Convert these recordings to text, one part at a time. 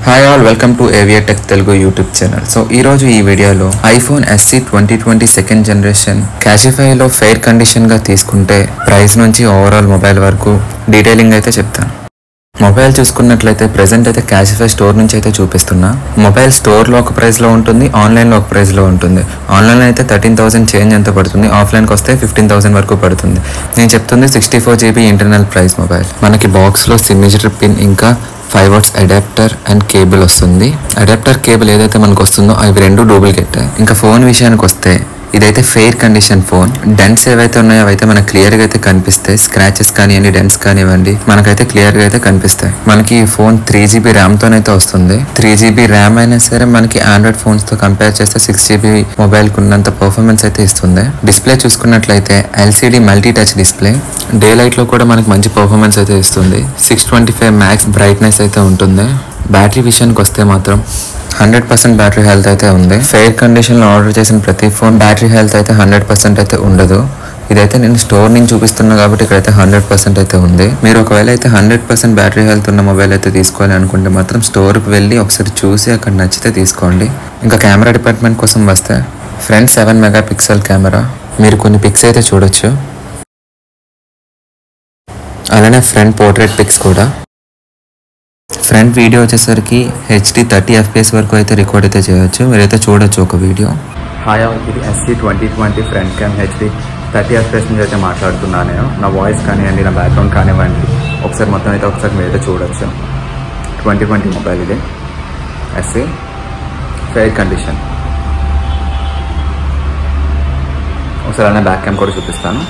Hi all, welcome to Avior tech Telugu YouTube channel. So ఈరోజు ఈ వీడియోలో ఐఫోన్ SE 2020 సెకండ్ జనరేషన్ క్యాషిఫైలో fair కండిషన్గా తీసుకుంటే ప్రైస్ నుంచి ఓవరాల్ మొబైల్ వరకు డీటెయిలింగ్ అయితే చెప్తాను. మొబైల్ చూసుకున్నట్లయితే ప్రెజెంట్ అయితే క్యాషిఫై స్టోర్ నుంచి అయితే చూపిస్తున్నా. మొబైల్ స్టోర్లో ఒక ప్రైస్లో ఉంటుంది, ఆన్లైన్లో ఒక ప్రైస్లో ఉంటుంది. ఆన్లైన్లో అయితే 13,000 చేంజ్ ఎంత పడుతుంది, ఆఫ్లైన్కి వస్తే 15,000 వరకు పడుతుంది. నేను చెప్తుంది 64GB ఇంటర్నల్ ప్రైస్ మొబైల్. మనకి బాక్స్లో సిగ్నేచర్ పిన్ ఇంకా 5 watts అడాప్టర్ అండ్ కేబుల్ వస్తుంది. అడాప్టర్ కేబుల్ ఏదైతే మనకు వస్తుందో అవి రెండు డూప్లికేట్. ఇంకా ఫోన్ విషయానికి వస్తే ఇదైతే ఫెయిర్ కండిషన్ ఫోన్. డెంట్స్ ఏవైతే ఉన్నాయో అవైతే మనకు క్లియర్గా అయితే కనిపిస్తాయి. స్క్రాచెస్ కానివ్వండి, డెంట్స్ కానివ్వండి, మనకైతే క్లియర్గా అయితే కనిపిస్తాయి. మనకి ఈ ఫోన్ 3GB ర్యామ్తోనైతే వస్తుంది. 3GB ర్యామ్ అయినా సరే మనకి ఆండ్రాయిడ్ ఫోన్స్తో కంపేర్ చేస్తే 6GB మొబైల్కి ఉన్నంత పర్ఫార్మెన్స్ అయితే ఇస్తుంది. డిస్ప్లే చూసుకున్నట్లయితే LCD multi touch display. Day లైట్లో కూడా మనకి మంచి పర్ఫార్మెన్స్ అయితే ఇస్తుంది. 625 మ్యాక్స్ బ్రైట్నెస్ అయితే ఉంటుంది. బ్యాటరీ విషయానికి వస్తే మాత్రం 100% బ్యాటరీ హెల్త్ అయితే ఉంది. ఫెయిర్ కండిషన్లో ఆర్డర్ చేసిన ప్రతి ఫోన్ బ్యాటరీ హెల్త్ అయితే 100% అయితే ఉండదు. ఇదైతే నేను స్టోర్ నుంచి చూపిస్తున్నా కాబట్టి ఇక్కడైతే 100% అయితే ఉంది. మీరు ఒకవేళ అయితే 100% బ్యాటరీ హెల్త్ ఉన్న మొబైల్ అయితే తీసుకోవాలి అనుకుంటే మాత్రం స్టోర్కి వెళ్ళి ఒకసారి చూసి అక్కడ నచ్చితే తీసుకోండి. ఇంకా కెమెరా డిపార్ట్మెంట్ కోసం వస్తే ఫ్రంట్ 7 మెగాపిక్సెల్ కెమెరా. మీరు కొన్ని పిక్స్ అయితే చూడొచ్చు. అలానే ఫ్రంట్ పోర్ట్రేట్ పిక్స్ కూడా. ఫ్రంట్ వీడియో వచ్చేసరికి HD 30 FPS వరకు అయితే రికార్డ్ అయితే చేయొచ్చు. మీరైతే చూడొచ్చు ఒక వీడియో. హాయ్ ఆల్, ఇది SE 2020 front cam HD 30 FPS నుంచి అయితే మాట్లాడుతున్నాను నేను. నా వాయిస్ కానివ్వండి, నా బ్యాక్గ్రౌండ్ కానివ్వండి, ఒకసారి మొత్తం అయితే ఒకసారి మీరైతే చూడొచ్చు. 2020 మొబైల్ ఇది SE ఫెయిర్ కండిషన్. ఒకసారి అలానే బ్యాక్ క్యామ్ కూడా చూపిస్తాను.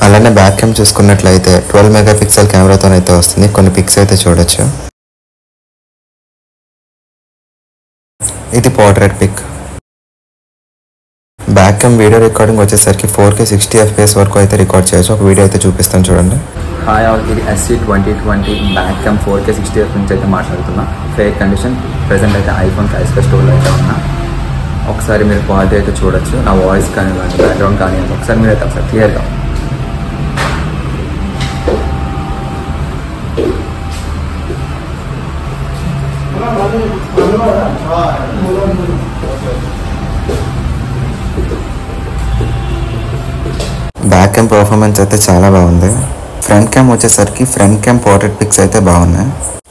అలానే బ్యాక్ క్యామ్ చూసుకున్నట్లయితే 12 మెగాపిక్సెల్ కెమెరాతో అయితే వస్తుంది. కొన్ని పిక్స్ అయితే చూడొచ్చు. ఇది portrait pic. Back cam video recording వచ్చేసరికి 4K 60 FPS వరకు అయితే రికార్డ్ చేయొచ్చు. ఒక వీడియో అయితే చూపిస్తాను చూడండి. హాయ్ ఆల్, ఇది SE 2020 back cam 4K 60 FPS నుంచి అయితే మాట్లాడుతున్నా. Fair condition. ప్రెజెంట్ అయితే ఐఫోన్ క్యాషిఫై స్టోర్లో అయితే ఉన్నా. ఒకసారి మీరు క్వాలిటీ అయితే చూడొచ్చు. నా వాయిస్ కానివ్వండి, బ్యాక్గ్రౌండ్ కానివ్వండి, ఒకసారి మీరు అయితే ఒకసారి క్లియర్గా. బ్యాక్ క్యామ్ పర్ఫార్మెన్స్ అయితే చాలా బాగుంది. ఫ్రంట్ క్యామ్ వచ్చేసరికి ఫ్రంట్ క్యామ్ పోర్ట్రేట్ పిక్స్ అయితే బాగున్నాయి.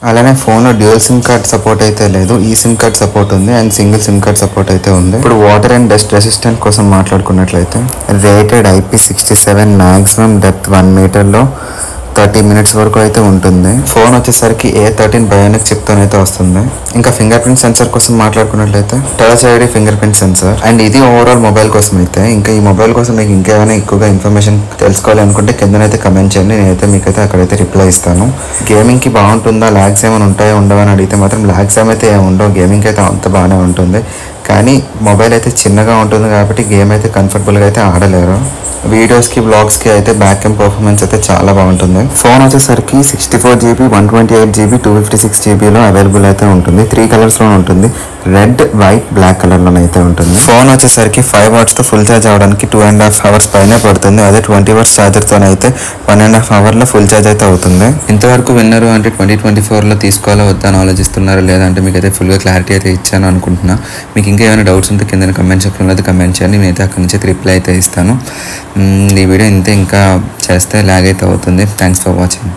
అలానే ఫోన్లో డ్యూయల్ సిమ్ కార్డ్ సపోర్ట్ అయితే లేదు. ఈ సిమ్ కార్డ్ సపోర్ట్ ఉంది and single sim card support అయితే ఉంది. ఇప్పుడు వాటర్ అండ్ డస్ట్ రెసిస్టెంట్ కోసం మాట్లాడుకున్నట్లయితే రేటెడ్ IP67, మ్యాక్సిమం డెప్త్ 1 మీటర్లో 30 minutes వరకు అయితే ఉంటుంది. ఫోన్ వచ్చేసరికి A13 బయోనిక్ చిప్తో అయితే వస్తుంది. ఇంకా ఫింగర్ ప్రింట్ సెన్సర్ కోసం మాట్లాడుకున్నట్లయితే touch ID finger print sensor. And ఇది ఓవరాల్ మొబైల్ కోసం అయితే. ఇంకా ఈ మొబైల్ కోసం మీకు ఇంకేమైనా ఎక్కువగా ఇన్ఫర్మేషన్ తెలుసుకోవాలి అనుకుంటే కిందనైతే కమెంట్ చేయండి. నేనైతే మీకైతే అక్కడైతే రిప్లై ఇస్తాను. గేమింగ్కి బాగుంటుందా, ల్యాగ్స్ ఏమైనా ఉంటాయో ఉండవా అని అడిగితే మాత్రం ల్యాగ్స్ ఏమైతే ఏమి ఉండవు. గేమింగ్కి అయితే అంత బాగానే ఉంటుంది. కానీ మొబైల్ అయితే చిన్నగా ఉంటుంది కాబట్టి గేమ్ అయితే కంఫర్టబుల్గా అయితే ఆడలేరు. వీడియోస్కి, బ్లాగ్స్కి అయితే బ్యాక్ క్యామ్ పర్ఫార్మెన్స్ అయితే చాలా బాగుంటుంది. ఫోన్ వచ్చేసరికి 64GB, 128GB, 256GBలో అవైలబుల్ అయితే ఉంటుంది. 3 కలర్స్లో ఉంటుంది. రెడ్, వైట్, బ్లాక్ కలర్లో అయితే ఉంటుంది. ఫోన్ వచ్చేసరికి 5 wattsతో ఫుల్ ఛార్జ్ అవడానికి 2.5 hours పైన పడుతుంది. అదే 20 watts ఛార్జర్తో అయితే 1.5 hourలో ఫుల్ ఛార్జ్ అయితే అవుతుంది. ఇంతవరకు విన్నారు అంటే 2024లో తీసుకోవాలో వద్దా అని ఆలోచిస్తున్నారు, లేదంటే మీకు అయితే ఫుల్గా క్లారిటీ అయితే ఇచ్చాను అనుకుంటున్నా. మీకు ఇంకా ఏమైనా డౌట్స్ ఉంటే కింద కమెంట్ సెక్షన్లో అయితే కమెంట్ చేయండి. నేనైతే అక్కడి నుంచి రిప్లై అయితే ఇస్తాను. ఈ వీడియో ఇంతే, ఇంకా చేస్తే లాగ్ అయితే అవుతుంది. Thanks for watching.